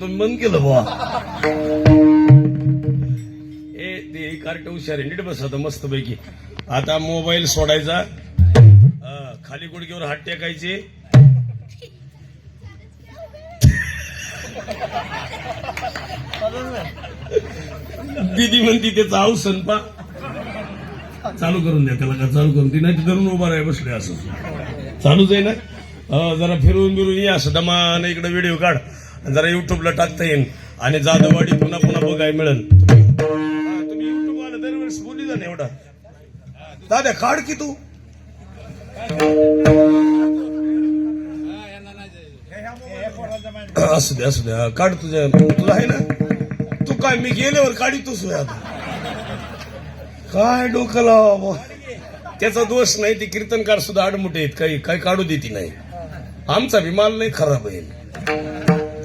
तुम्ही बंद केलं बुवा. ते कार्ट हुशार आहे, नीट बस आता मस्त पैकी. आता मोबाईल सोडायचा, खाली गुडघ्यावर हात टेकायचे. दीदी म्हणती त्याचा औषण पा चालू करून द्या त्याला, का चालू करून ती नाही धरून उभा राहा बसले असं चालूच आहे ना. जरा फिरून बिरून ये असं दमान इकडे व्हिडिओ काढ, जरा युट्यूबला टाकता येईल आणि जाधववाडी पुन्हा पुन्हा बघायला मिळेल. तुम्ही युट्यूब वाला दरवेळेस बोली जा ना एवढा. दादा काढ की तू. असू द्या असू द्या काढ, तुझा आहे ना. तू काय मी गेल्यावर काढितोस आता काय डोकं लावा. त्याचा दोष नाही, ती कीर्तनकार सुद्धा आडमुठे आहेत, काही काढू देती नाही. आमचा विमाल नाही खराब आहे.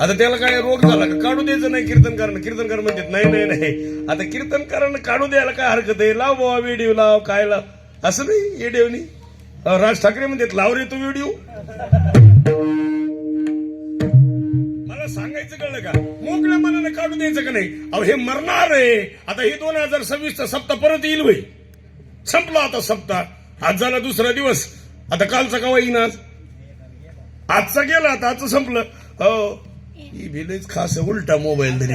आता त्याला काय रोग झाला का काढू द्यायचं नाही कीर्तनकारांना. कीर्तनकार म्हणतात नाही नाही नाही, आता कीर्तनकारांना काढू द्यायला काय हरकत आहे. लाव बाबा व्हिडिओ लाव, काय लाव असं नाही. येडिओनी राज ठाकरे म्हणतात लाव रे तू व्हिडिओ. मला सांगायचं कळलं का, मोकळ्या मनाने काढू द्यायचं का नाही. अहो हे मरणार आहे. आता हे 2026 सप्ताह परत येईल वय. संपला आता सप्ताह, आज झाला दुसरा दिवस. आता कालचा कवा येईन, आजचा गेला, आता आजचं संपलं. हो ही भिलेच खास उलटा मोबाईल तरी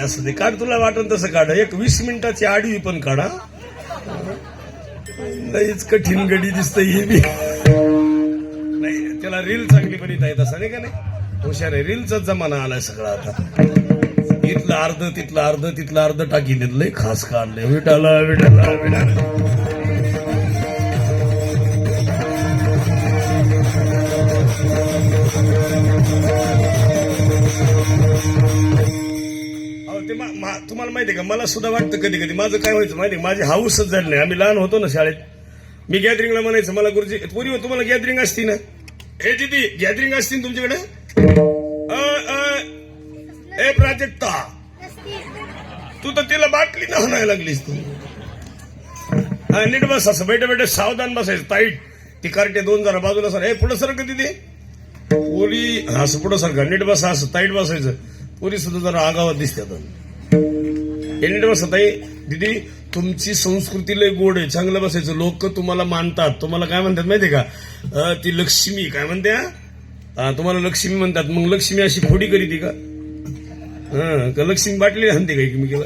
असू दे काढ, तुला वाटन तसं काढ. एक 20 मिनिटाची आडवी पण काढा. लईच कठीण गडी दिसत ही बी. नाही त्याला रील चांगली बरीत आहे तसं नाही का. नाही हुशार आहे, रीलचाच जमाना आलाय सगळा आता. इथलं अर्ध तिथलं अर्ध तिथलं अर्ध टाकी लय खास काढलंय. विटाला विटाला विटाला तुम्हाला माहितीये का, मला सुद्धा वाटतं कधी कधी माझं काय व्हायचं माहिती, माझी हाऊसच झाली नाही. आम्ही लहान होतो ना शाळेत, मी गॅदरिंगला म्हणायचं मला गुरुजी पूर्वी तुम्हाला गॅदरिंग असती ना. हे दिदी गॅदरिंग असती ना तुमच्याकडे. ए प्राजक्ता तू तर तिला बाटली ना म्हणायला लागलीस तू. नीट बस असं बैठे बैठे सावधान बसायचं. ताईट ती कार्टे 2 जरा बाजूला सर. हे पुढं सर का दिदी पोरी असं पुढं सर का. नीट बसा असं ताईट बसायचं. पोरी सुद्धा जरा आगावात दिसतात. हे नीट बसा ताई. दिदी तुमची संस्कृती लय गोड आहे, चांगलं बसायचं. लोक तुम्हाला मानतात. तुम्हाला काय म्हणतात माहितीये का, ती लक्ष्मी काय म्हणते. तुम्हाला लक्ष्मी म्हणतात. मग लक्ष्मी अशी फोडी करीती का. लक्ष्मी बाटली आणते का एकमेकीला.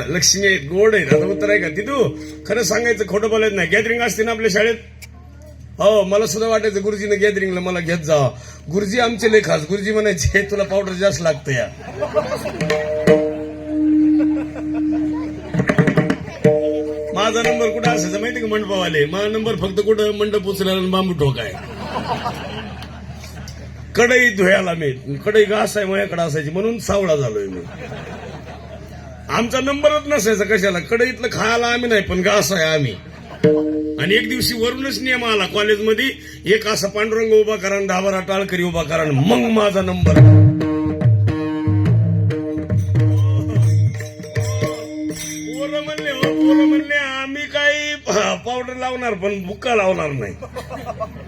लक्ष्मी गोड आहे. आता उत्तर आहे का तिथू. खरं सांगायचं खोटं बोलायचं नाही. गॅदरिंग असते ना आपल्या शाळेत. हो मला सुद्धा वाटायचं गुरुजीने गॅदरिंगला मला घेत जावा. गुरुजी आमचे लय खास. गुरुजी म्हणायचे तुला पावडर जास्त लागतं या. माझा नंबर कुठं असायचा माहिती का, मंडपावाले. माझा नंबर फक्त कुठं मंडप उचलायला बांबू ठोकाय. कढई धुयाला मी, कढई घास आहे माझ्याकडे असायची म्हणून सावळा झालोय मी. आमचा नंबरच नसायचा कशाला. कढईतलं खायला आम्ही नाही पण घास आहे आम्ही. आणि एक दिवशी वरूनच नियम आला कॉलेजमध्ये, एक असा पांडुरंग उभा करा, 10-12 टाळकरी उभा करा, मग माझा नंबर. पोरं म्हणले आम्ही काही पावडर लावणार पण बुक्का लावणार नाही.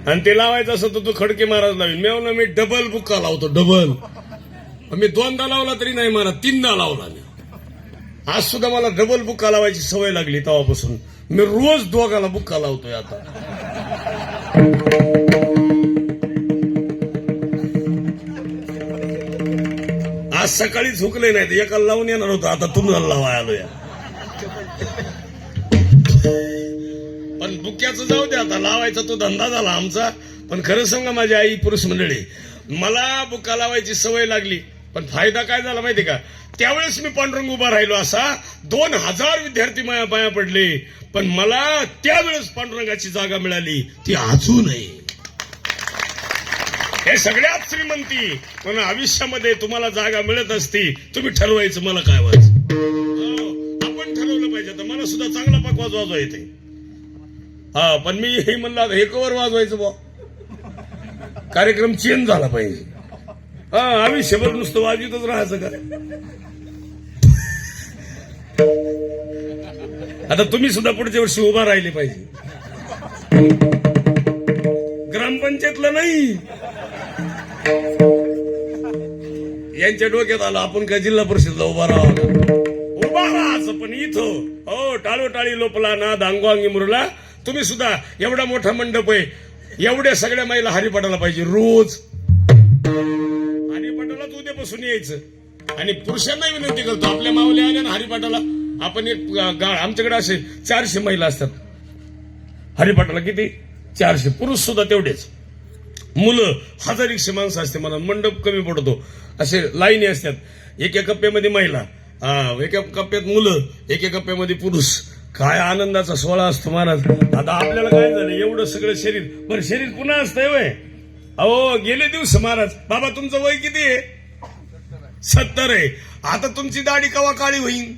आणि ते लावायचं असं तर तू खडके महाराज लावीन. मी म्हणलं मी डबल बुक्का लावतो. डबल मी 2दा लावला तरी नाही मला 3दा लावला मी. आज सुद्धा मला डबल बुक्का लावायची सवय लागली तेव्हापासून. मी रोज 2गाला बुक्का लावतोय आता. आज सकाळी झुकले नाही तर एकाला लावून येणार होतं, आता तुम्हाला लावाय आलोय. पण बुक्याचं जाऊ दे, आता लावायचा तो धंदा झाला आमचा. पण खरं सांगा माझी आई पुरुष मंडळी, मला बुक्का लावायची सवय लागली. पण फायदा काय झाला माहिती का, त्यावेळेस मी पांडुरंग उभा राहिलो असा 2000 विद्यार्थी माया पाया पडले. पण मला त्यावेळेस पांडुरंगाची जागा मिळाली ती अजूनही. हे सगळ्यात श्रीमंती. पण आयुष्यामध्ये तुम्हाला जागा मिळत असती, तुम्ही ठरवायचं मला काय व्हायचं. आपण ठरवलं पाहिजे. तर मला सुद्धा चांगला पकवाज वाजवा येते. पण मी हे म्हणलं हे कवर वाजवायचं बा, कार्यक्रम चेंज झाला पाहिजे. आयुष्यभर नुसतं वाजवतच राहायचं का. आता तुम्ही सुद्धा पुढच्या वर्षी उभा राहिले पाहिजे. ग्रामपंचायतला नाही, यांच्या डोक्यात आलं आपण काय जिल्हा परिषदला उभा राहावं. उभा राहायचं पण इथं हो टाळोटाळी लोपला ना दांगोआंगी मुरला. तुम्ही सुद्धा एवढा मोठा मंडप आहे, एवढ्या सगळ्या महिला हरिपाठाला पाहिजे रोज. हरिपाठालाच उद्यापासून यायचं आणि पुरुषांना विनंती करतो आपल्या मावल्या आल्या ना हरिपाठाला. आपण एक आमच्याकडे असे 400 महिला असतात हरिपाठाला. किती? 400. पुरुष सुद्धा तेवढेच. मुलं 1000 माणसं असते. मला मंडप कमी पडतो. असे लाईनी असतात. एका कप्प्यामध्ये महिला, एका कप्प्यात मुलं, एका कप्प्यामध्ये पुरुष. काय आनंदाचा सोहळा असतो महाराज. आता आपल्याला काय झालं एवढं सगळं शरीर, बरं शरीर पुन्हा असतंय वय. अहो गेले दिवस महाराज. बाबा तुमचं वय किती आहे? 70 आहे. आता तुमची दाढी कवा काळी होईल?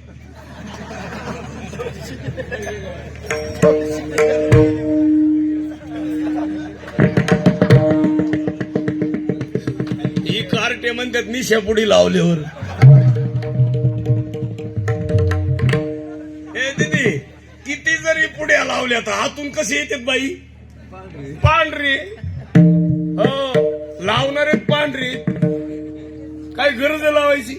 ही कार्टे म्हणतात निशा पुढी लावल्यावर. ए दीदी किती जरी पुढ्या लावल्या तर आतून कसे येतात बाई? पांढरी. हो लावणारे पांढरी. काय गरज आहे लावायची?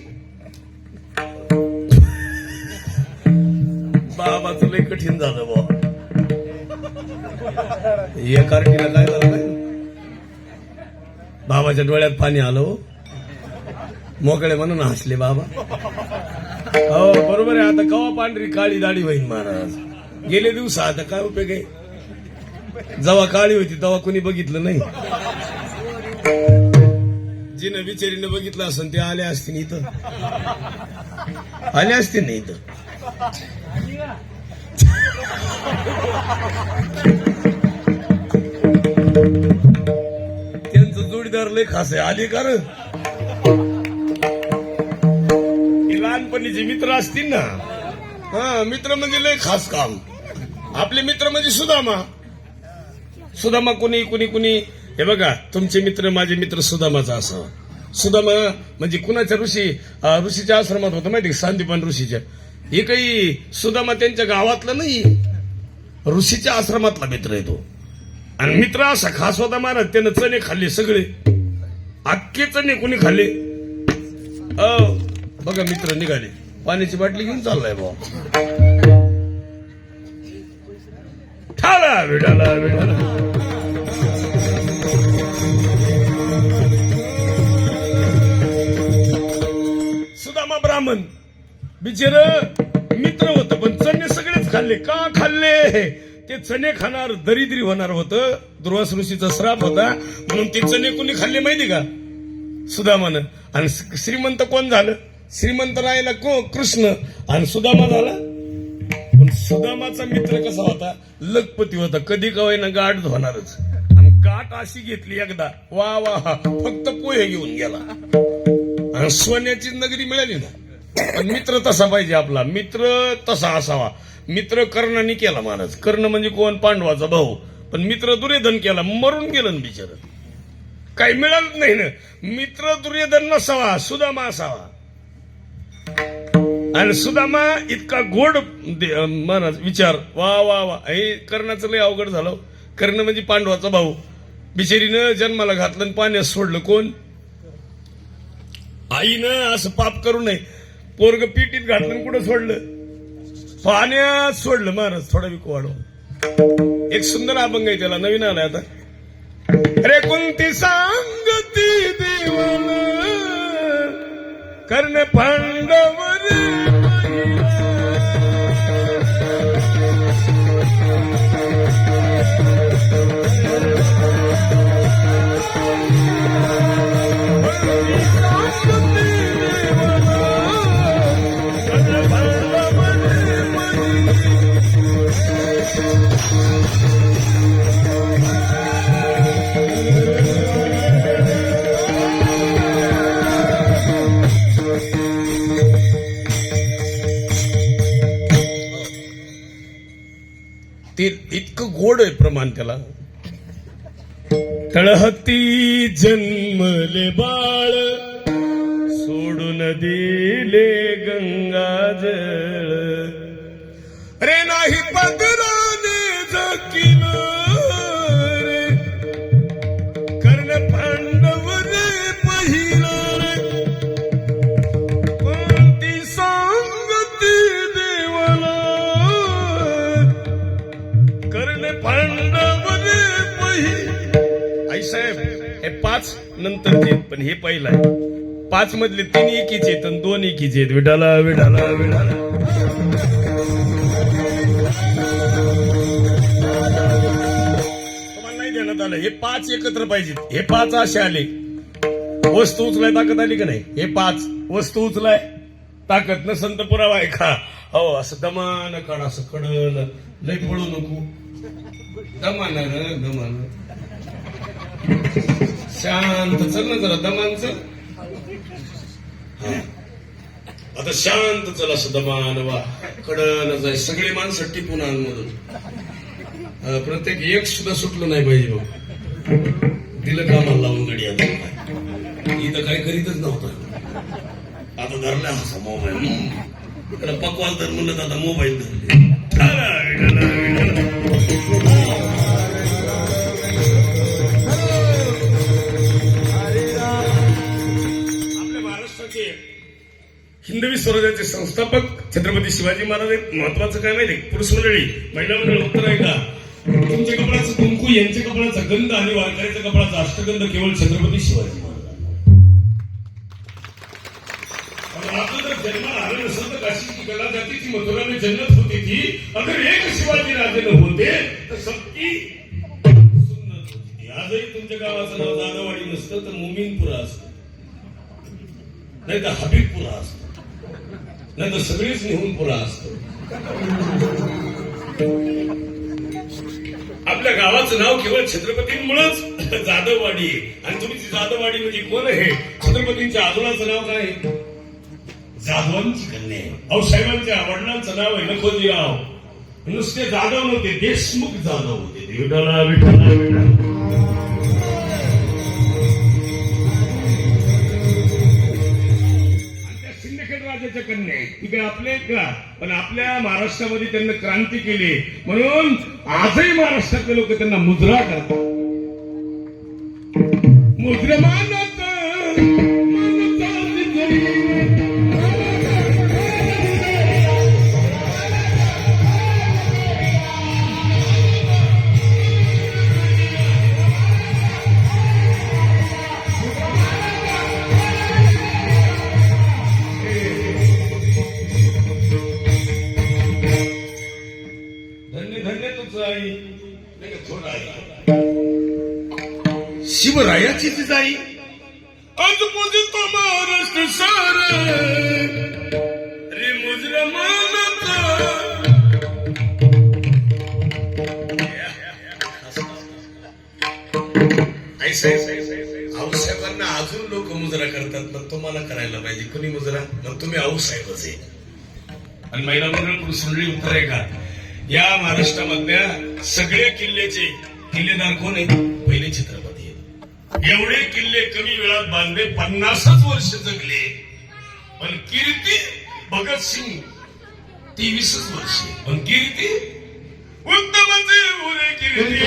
बाबाचं लय कठीण झालं बा. या कार्टीला काय झालं काय? बाबाच्या डोळ्यात पाणी आलं. मोकळे म्हणून हसले बाबा. हो बरोबर आहे. आता कवा पांढरी काळी दाढी होईल महाराज? गेले दिवस आता काय उपयोग आहे? जेव्हा काळी होती तेव्हा कोणी बघितलं नाही. जिनं बिचारीनं बघितलं असेल ते आले असतील इथं. आले असतील नाही इथं. त्यांचं जोडीदार लय खास आहे. आले का? लहानपणीचे मित्र असतील ना. हा मित्र म्हणजे लय खास काम. आपले मित्र म्हणजे सुदामा. सुदामा कुणी कुणी कुणी हे बघा तुमचे मित्र माझे मित्र सुदामाचा असावा. सुदामा म्हणजे कुणाच्या ऋषीच्या आश्रमात होतं माहिती? सांदीपान ऋषीच्या. हे काही सुदामा त्यांच्या गावातला नाही, ऋषीच्या आश्रमातला मित्र आहे तो. आणि मित्र असा खास होता महाराज. त्यानं चणे खाल्ले सगळे, अख्खे चणे कोणी खाल्ले. बघा मित्र निघाले, पाण्याची बाटली घेऊन चाललाय भाऊ. ठाला विडाला विडाला. सुदामा ब्राह्मण बिचार मित्र होतं पण चणे सगळेच खाल्ले. का खाल्ले? ते चणे खाणार दरिद्री होणार होतं. दुर्वास ऋषीचा श्राप होता म्हणून ते चणे कोणी खाल्ले माहिती का? सुदामानं. आणि श्रीमंत कोण झालं? श्रीमंत राहिला कृष्ण आणि सुदामा झाला. पण सुदामाचा मित्र कसा होता? लखपती होता. कधी कवायना गाठ होणारच. आणि गाठ अशी घेतली एकदा वा वा फक्त पोहे घेऊन गेला आणि सोन्याची नगरी मिळाली ना. पण मित्र तसा पाहिजे आपला. मित्र तसा असावा. मित्र कर्णाने केला महाराज. कर्ण म्हणजे कोण? पांडवाचा भाऊ. पण मित्र दुर्योधन केला, मरून गेलं ना बिचार. काही मिळालंच नाही ना. मित्र दुर्योधन नसावा, सुदामा असावा. आणि सुदामा इतका गोड महाराज विचार वा वा वा. हे कर्णाचं लय अवघड झालं. कर्ण म्हणजे पांडवाचा भाऊ. बिचारीनं जन्माला घातलं आणि पाण्यात सोडलं. कोण? आईनं असं पाप करू नये. पोरग पिटीत घातलं कुठं सोडलं? पाण्यात सोडलं महाराज. थोडा विको वाढव. एक सुंदर अभंग आहे त्याला, नवीन आलाय आता. रे कुंती सांगती देवान कर्ण पांडवर ते इतकं गोड आहे प्रमाण त्याला. तळहती जन्मले बाळ सोडून दिले गंगाजळ रे नाही पदराने जकीन रे कर्ण पांडव रे पहिला रे कोणती सांगती देवाला कर्ण पांडव रे पहिला. आई साहेब हे 5 नंतरचे पण हे पहिला आहे. 5 मधले 3 एकीचे आहेत आणि 2 एकीचे आहेत. विठाला विठाला विठाला. तुम्हाला नाही देण्यात आलं. हे 5 एकत्र पाहिजेत. हे 5 असे आले. वस्तू उचलाय ताकद आली का नाही. हे 5 वस्तू उचलाय ताकद नसन तर पुरावा आहे का. हो असं दमान काढ असं कडन लय पळू नको. दमान दमान शांत चल ना जरा दमान चल. आता शांत चल असं दमान वा कडन जाय. सगळी माणसं टिपून आणमधून प्रत्येक एक सुद्धा सुटलं नाही पाहिजे. बघ दिलं कामाला लावून गडी. आता इथं काही करीतच नव्हतं. आता धरला असा मोबाईल त्याला पकवाल तर म्हणलं तर आता मोबाईल धरले. आपल्या महाराष्ट्राचे हिंदवी स्वराज्याचे संस्थापक छत्रपती शिवाजी महाराज आहेत. महत्वाचं काय माहिती पुरुष मंडळी महिला मंडळ उत्तर आहे का. तुमच्या कपड्याचं कुंकू यांच्या कपड्याचा गंध आणि वारकऱ्याच्या कपड्याचा अष्टगंध केवळ छत्रपती शिवाजी महाराजांना. आपलं जर जन्माला आलं नसेल तर काशीची कला जातीची मथुराने जन्नत होती ती. अगर एक शिवाजी राजे न होते तर सबकी सुन्नत होती. आजही तुमच्या गावाचं नाव दादावाडी नसतं तर मोमीनपुरा असतं नाही तर हबीबपुरा असतं नाही तर सगळीच निहून पुरा असतं. आपल्या गावाचं नाव केवळ छत्रपतींमुळेच जाधववाडी आहे. आणि तुम्ही जाधववाडी म्हणजे कोण आहे. छत्रपतींच्या आजोळाचं नाव काय आहे. जाधवांची कन्या आहे. अहो साहेबांच्या वडिलांचं नाव आहे नखोजीराव. नुसते जाधव नव्हते देशमुख जाधव होते. विठाला विठाला विठाला. राजाच्या कन्या आहेत ती काय आपले का पण आपल्या महाराष्ट्रामध्ये त्यांना क्रांती केली म्हणून आजही महाराष्ट्रातले लोक त्यांना मुजरा करतात. मुद्रमान शिवरायाची जाई आज पूजितो महाराष्ट्र सार रे मुजरमान. आऊसाहेबांना अजून लोक मुजरा करतात पण तुम्हाला करायला पाहिजे. कुणी मुजरा मग तुम्ही आऊसाहेबच आहे. आणि महिला मंडळ पुरुष मंडळी उत्तर आहे का. या महाराष्ट्रामधल्या सगळ्या किल्ल्याचे किल्लेदार कोण आहे. पहिले छत्रपती. एवढे किल्ले कमी वेळात बांधले 50 वर्ष जगले. पण कीर्ती भगतसिंग 23 वर्ष. पण कीर्ती उत्तमचे उरे कीर्ती.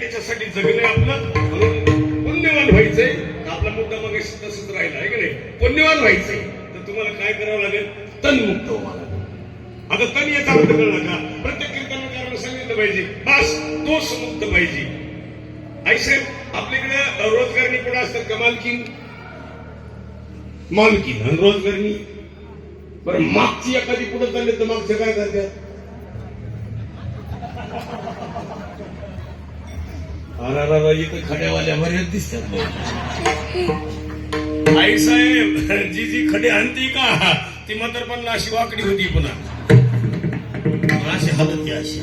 त्याच्यासाठी जगणे आपलं पुण्यवान व्हायचंय. आपला मुद्दा मग तसंच राहिला आहे की नाही. पुण्यवान व्हायचंय तर तुम्हाला काय करावं लागेल. तनमुक्त व्हावं लागेल. आता तन याचा अर्थ कळला का. प्रत्येक कीर्तनकाराला सांगितलं पाहिजे बस तोच मुक्त पाहिजे. आई साहेब आपल्याकडे रोजगारनी पुढे असतात का. मालकीन मालकीन आणि रोजगारनी बरं मागची एखादी पुढे चालली तर मागच्या काय करतात? अरे इथं खड्यावाल्या बऱ्याच दिसतात. आई साहेब जी जी खडे आणती का ती म्हातारपणला अशी वाकडी होती पुन्हा अशी हालत अशी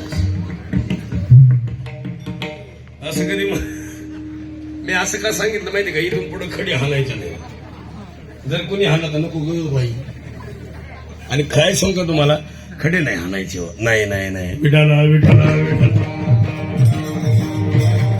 असं कधी मी असं का सांगितलं माहिती का इथून पुढे खडे हालायचं नाही. जर कोणी हाणलं तर नको ग बाई. आणि काय सांगतो तुम्हाला खडे नाही हाणायचे. नाही नाही नाही विठाला विठाला विठाला